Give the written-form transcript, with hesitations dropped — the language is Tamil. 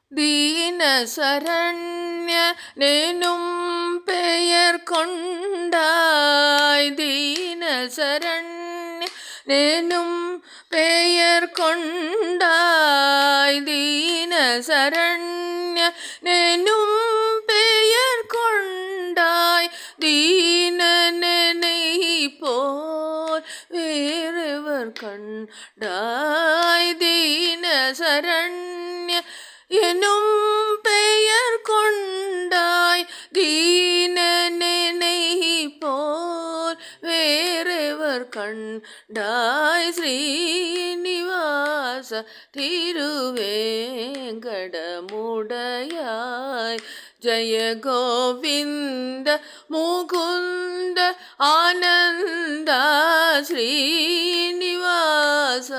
தீன சரண்ய நேனும் பெயர் கொண்டாய். தீன சரண்ய நேனும் பெயர் கொண்டாய். தீன சரண்ய நேனும் பெயர் கொண்டாய். தீனனை போல் வேறெவர் கண்டாய். தீன சரண்ய எனும் பெயர் கொண்டாய். தீனனை போல் வேறெவர் கண்டாய். ஸ்ரீனிவாச திருவேங்கடமுடையாய். ஜய கோவிந்த முகுந்த ஆனந்த ஸ்ரீனிவாச.